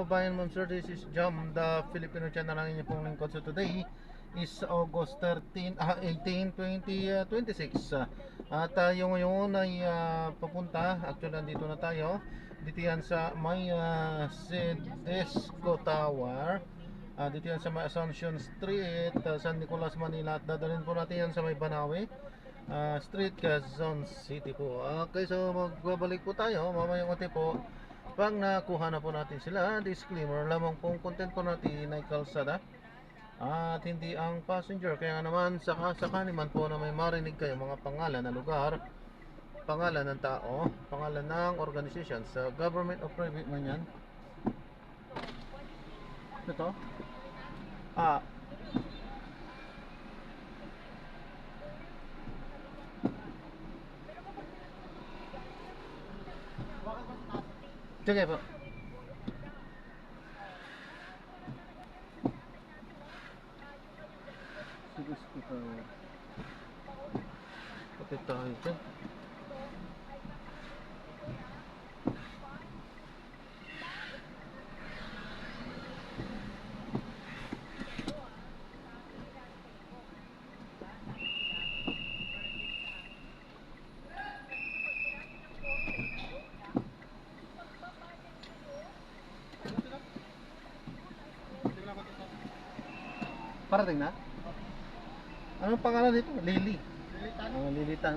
Bayan Ma'am Sir, this is Jam, the Filipino channel ng inyong pong lingkod. So today is August 18, 2026. At tayo ngayon ay papunta, actually nandito na tayo. Dito yan sa may Cedesco Tower. Dito yan sa may Assumption Street, San Nicolas, Manila. At dadalhin po natin yan sa may Banawe Street, Quezon City po. Okay, so magbabalik po tayo mamayang konti po. Pag nakuha na po natin sila, disclaimer lamang pong content po natin ay kalsada at hindi ang passenger. Kaya naman sakani man po na may marinig kayo mga pangalan ng lugar, pangalan ng tao, pangalan ng organization, sa government o private man yan. Ito? Ah, sige po. Sige, sige. Pati tayo dyan. Parating na? Anong pangalan dito? Lily. Lilitan? Lilitan.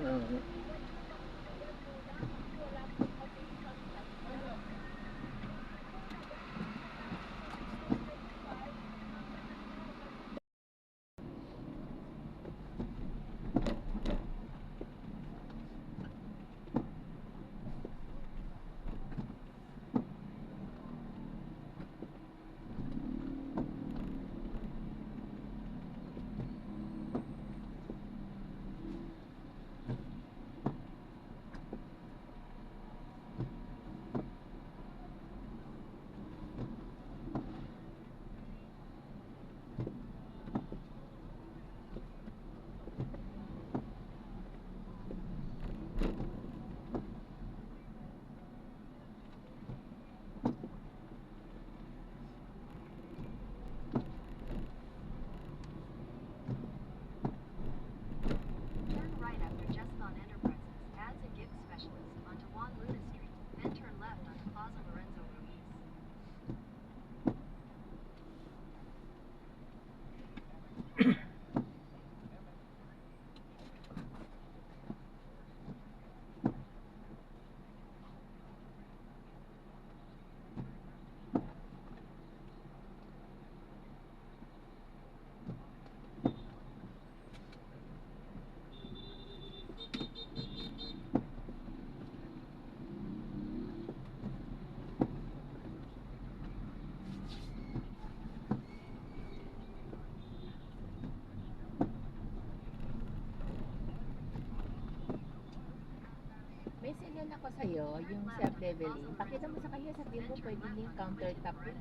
May sinyan ako sa'yo, yung self-leveling. Pakita mo sa kanya, sabihin mo, pwede yung countertop yun.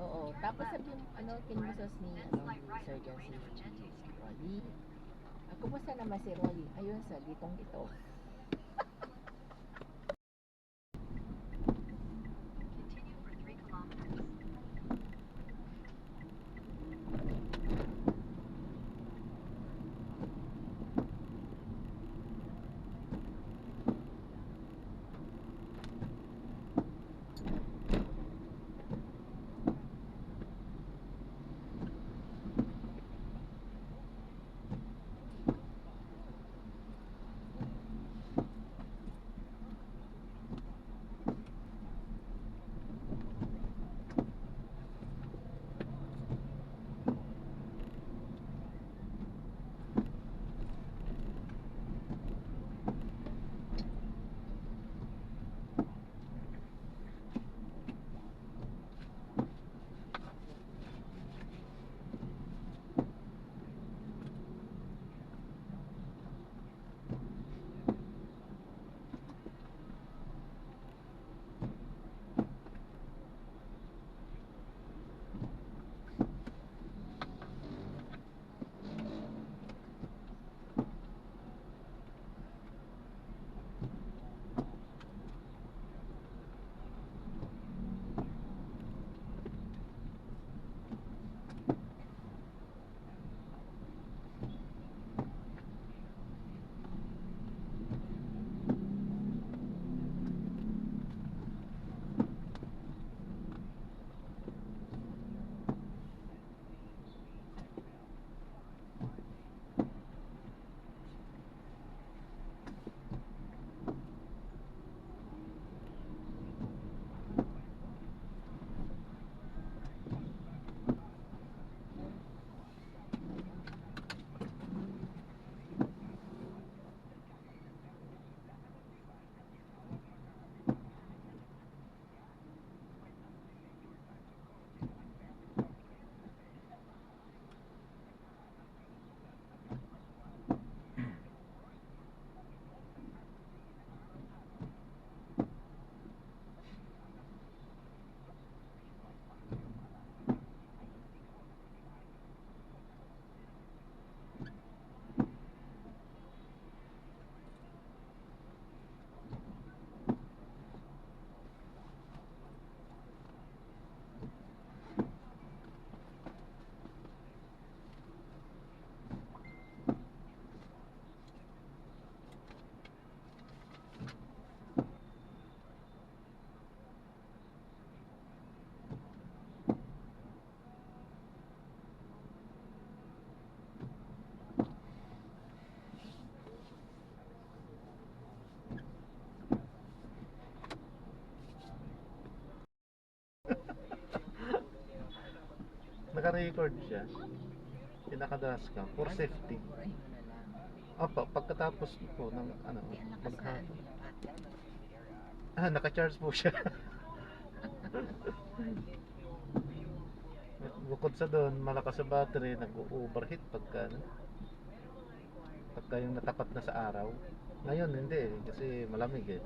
Oo, tapos sabihin mo, kinumusos ni, Surgeon si Rolly. Kumusta naman si Rolly? Ayun, sa ditong ito. Naka-record siya. Pinaka-dashcam for safety. Murahin mo na lang. Opo, pagkatapos po ng ano, Hindi, ang lakas na maghapon. ano. Naka-charge po siya. Bukod sa doon, malakas sa battery, nag-overheat pagka ano, pagka yung natapat na sa araw. Ngayon hindi kasi malamig eh.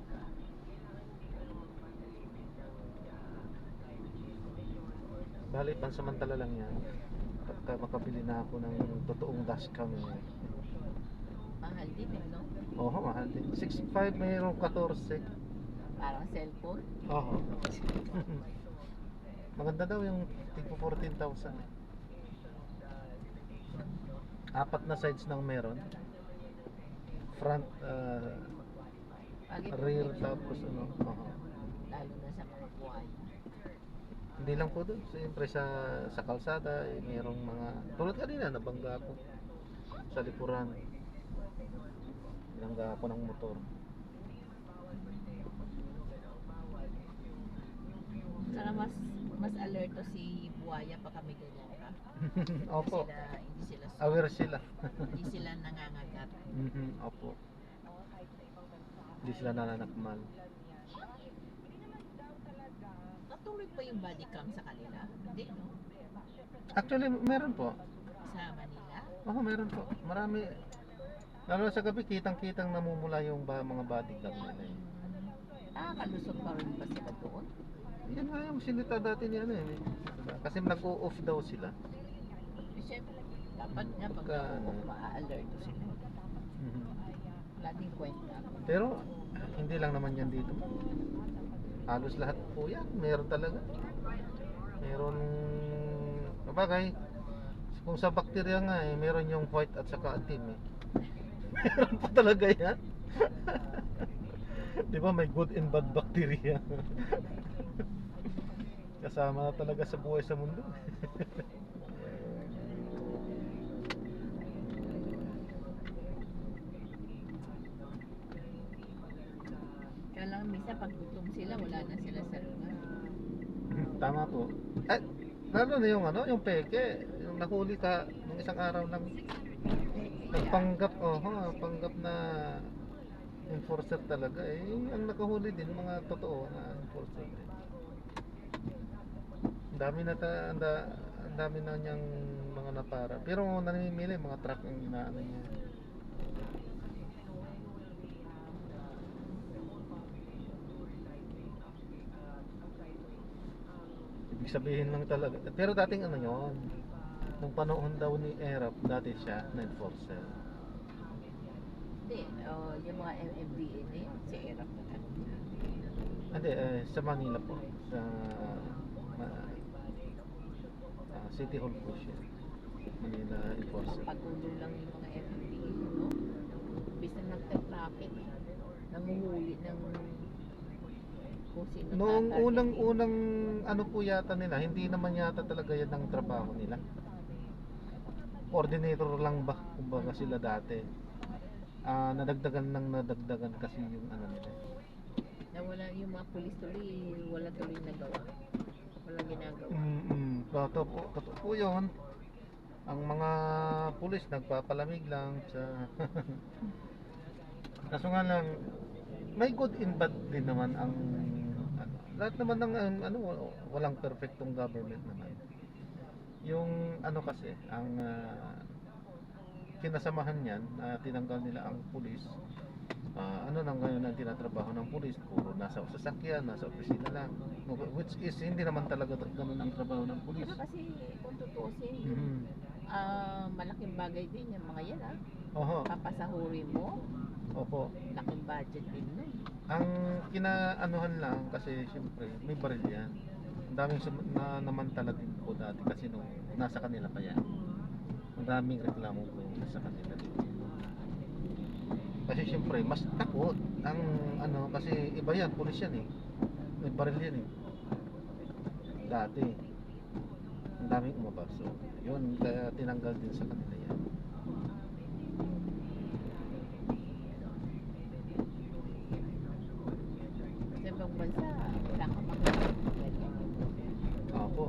Bali, pansamantala lang yan. Pagka makabili na ako ng totoong dashcam eh. Mahal din eh, no? Oo, mahal din. 6.5 mayroong 14. Parang cellphone. Oo. Maganda daw yung tigpo 14,000 eh. Apat na sides nang meron. Front, Bakit rear, medyo- tapos ano. Oo. Lalo na sa mga buhay. Hindi lang po doon. Siyempre sa kalsada, eh, mayroong mga... Tulad kanina, nabangga ako sa likuran. Nabangga ako ng motor. Saka mas alerto si buhaya pag kami ganyan ka. Opo. Hindi sila Aware sila. hindi sila nangangagat. Opo. Hindi sila nananakmal. Natuloy pa yung body cam sa kanila? Hindi, no? Actually, meron po. Sa Manila? Oo, meron po. Marami. Lalo na sa gabi, kitang-kitang namumula yung mga body cam nila eh. Nakakalusot pa rin ba sila doon? Yan nga yung sinita dati ni ano eh. Diba? Kasi nag-o-off daw sila. Eh, syempre, dapat nga pag Pagka, ano, ma-alerto sila. Wala din kwenta. Pero hindi lang naman yan dito. Halos lahat po yan. Meron talaga. Meron, kabagay, kung sa bakterya nga eh, meron yung white at saka itim eh. Meron pa talaga yan. Di ba may good and bad bacteria? Kasama na talaga sa buhay sa mundo. Kaya lang minsan pag gutom sila, wala na sila sa lugar. Tama po. Eh, lalo na yung ano, yung peke, yung nahuli ka nung isang araw lang nagpanggap, panggap na enforcer talaga eh. Ang nakahuli din mga totoo na enforcer eh. Ang dami na ang dami na niyang mga napara. Pero namimili mga truck ang inaano niya. Ibig sabihin lang talaga. Pero dating ano yon, nung panahon daw ni Erap, dati siya na enforcer. Hindi, yung mga MMDA na yun, si Erap na lang. Hindi, sa Manila po. Sa City Hall po siya. Manila enforcer. Pagulo lang yung mga MMDA, no? Bisa nagka-traffic, nanguhuli ng kung sino Noong tatargetin. unang ano po yata nila, hindi naman yata talaga yan ang trabaho nila. Coordinator lang ba kumbaga sila dati. Nadagdagan kasi yung ano nila. Nawala yung mga pulis tuloy, wala tuloy nagawa. Wala ginagawa. Totoo po yun. Ang mga pulis nagpapalamig lang sa kaso nga lang may good and bad din naman ang ano, lahat naman ng ano, walang perfectong government naman. Yung ano kasi ang kinasamahan niyan na tinanggal nila ang pulis. Ano nang ngayon ang tinatrabaho ng pulis, puro nasa sasakyan, nasa opisina lang, which is hindi naman talaga ganun ang trabaho ng pulis. Pero kasi kung tutuusin, Mhm. malaking bagay din yung mga yan, Oho, papasahurin mo, opo. laking budget din nun. Ang kinaanuhan lang kasi siyempre may baril yan. Ang daming namantala din po dati kasi nung nasa kanila pa yan. Ang daming reklamo po nasa kanila din. Kasi siyempre mas takot ang ano kasi iba yan, pulis yan eh. May baril yan eh. Dati. Ang daming umabas. So, yun kaya tinanggal din sa kanila yan. Sa ibang bansa, wala kang makikita ganyan. Opo.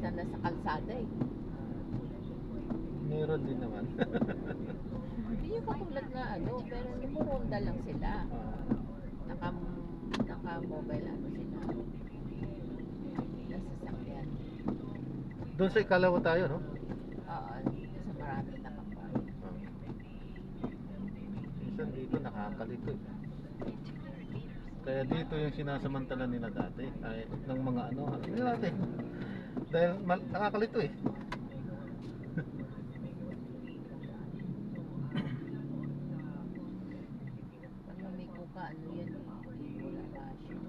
minsan nasa kalsada eh. Meron din naman. Hindi yung katulad na ano, pero numuronda lang sila. Ah, Naka-mobile ano sila. Nasa sasakyan. doon sa ikalawa tayo, no? Oo, sa maraming nakapark. Ah. Minsan dito nakakalito eh. Kaya dito yung sinasamantala nila dati ay ng mga ano nila dati. Dahil nakakalito eh. Pag lumiko ka, ano yan eh, hindi mo na kasyo.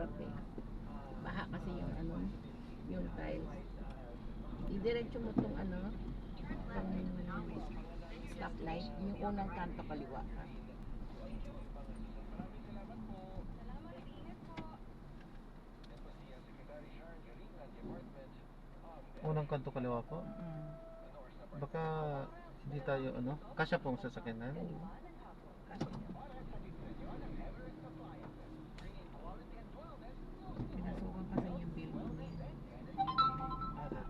mahirap eh. Baha kasi yung ano, yung tiles. Idiretso mo tong ano, tong stoplight, yung unang kanto kaliwa. Unang kanto kaliwa po. Mm. Baka hindi tayo ano, kasya pong sasakyanan. Kasi pinasukan kasi yung building niya. Baha.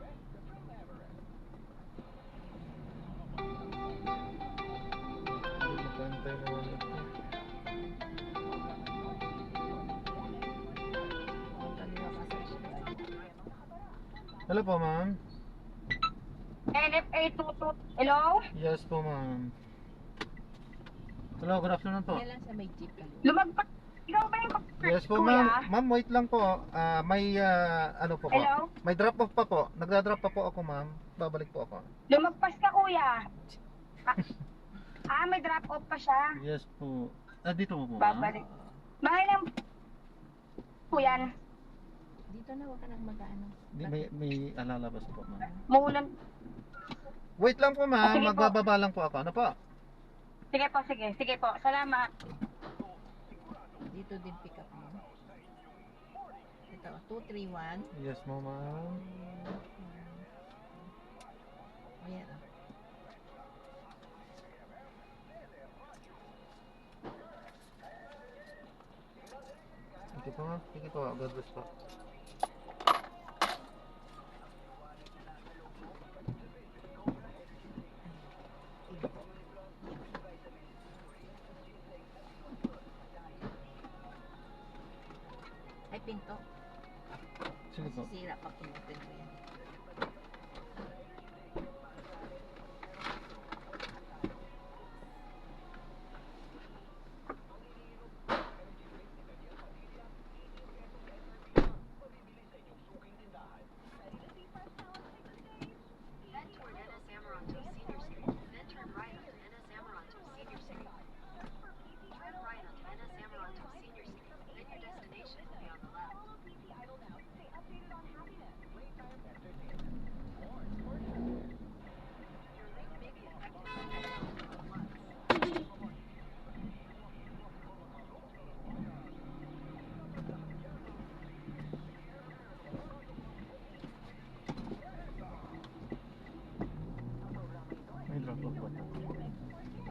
Magantay naman ito. Ang kaliwa kasi siya. Hello po ma'am. NFA 22. Hello? Yes po ma'am. Hello, good afternoon po. Yan lang sa may jeep kaliwa. Lumagpas. Ikaw ba yung Yes po kuya? ma'am. Ma'am, wait lang po. May ano po po. Hello? May drop off pa po. Nagda-drop pa po ako ma'am. Babalik po ako. Lumagpas ka kuya. May drop off pa siya. Yes po. Dito po po ma'am. Babalik. Mahal lang po yan. Dito na, huwag ka nang mag-ano. May alalabas po ma'am. Muulan. Wait lang po ma'am. Sige po. Magbababa lang po ako. Ano po? Sige po, sige. Sige po. Salamat. Dito din pick up mo. Ito, 231. Yes mo ma'am. O yan. ah. Sige po ma'am. Sige po. God bless po. Sige po. Ay, pinto. Sige po. Masisira pag pinutin mo yan. Head toward NS Amaranto Senior Street, then turn right onto NS Amaranto Senior Street. Turn right onto NS Amaranto Senior Street, then your destination will be on the left. Your route may be affected by accidental floods. May drop off po.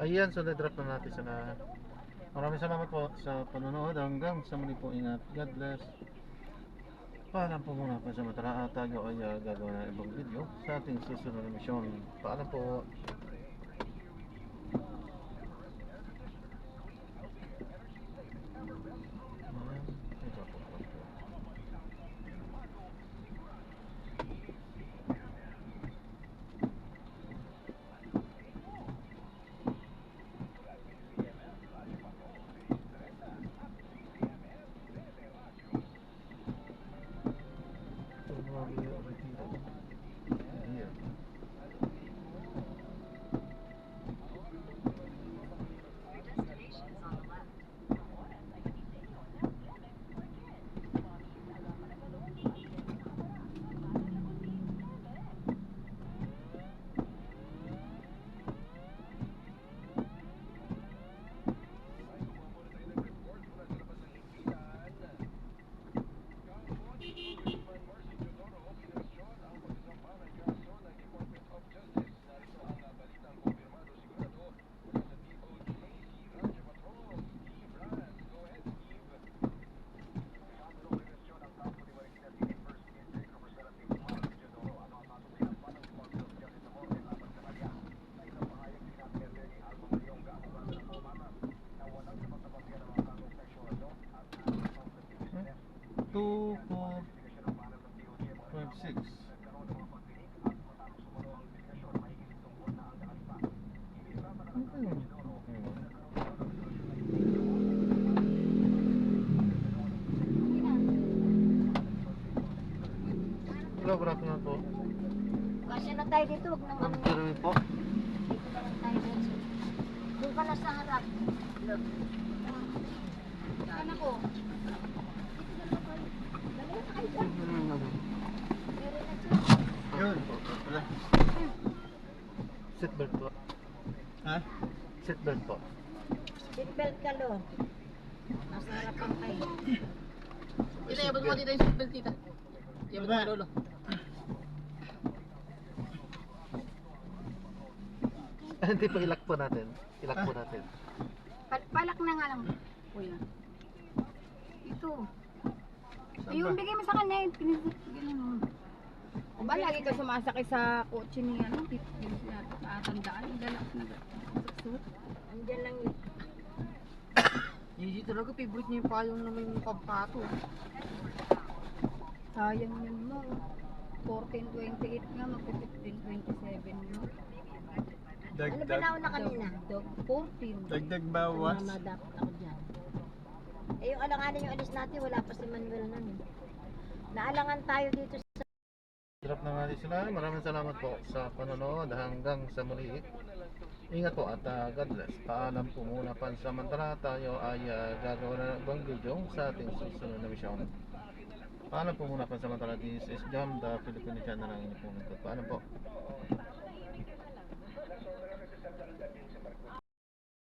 Ayan, so na-drop na natin sila. Maraming salamat po sa panonood. Hanggang sa muli po, ingat. God bless. Paalam po muna po sa matara. Tayo ay gagawa ng ibang video sa ating susunod na misyon. Paalam po. Ayan, may drop off po. Your destination is on the left. Two, 4, 5, 6. Hello, good afternoon po. Kasi na tayo dito. Huwag naman. Ma'am Jeremy po. Dito na lang tayo dito. Doon ka na sa harap. Look. Saan ako? Dito na lang tayo. Yun. Wala. Seatbelt po. Ha? Seatbelt po. Seatbelt ka, Lo. Nasa harapan kayo. Tita, abot mo dito yung seatbelt, tita. Abot mo, lolo. Hindi pa ilak po natin. Ilak po natin. Palak na nga lang. Kuya. Ito. Yung bigay mo sa kanya, ganun. O ba, lagi ka sumasakay sa kotse ni ano? Hindi siya tatandaan. Galak na suit. Andyan lang yun. Hindi talaga, favorite niya yung payong na may pagpato. Sayang yun mo. 1428 nga, mag-1527 mo. Ano ba nauna kanina? Dog 14. Dagdag bawas. Mamadapat ako dyan. Eh yung alanganin yung alis natin, wala pa si Manuel nun. Eh. Naalangan tayo dito sa... Drop na natin sila. Maraming salamat po sa panonood hanggang sa muli. Ingat po at God bless. Paalam po muna pansamantala. Tayo ay gagawa na ng ibang video sa ating susunod na mission. Paalam po muna pansamantala. This is John, the Filipino channel ng inyong pong. Paalam po.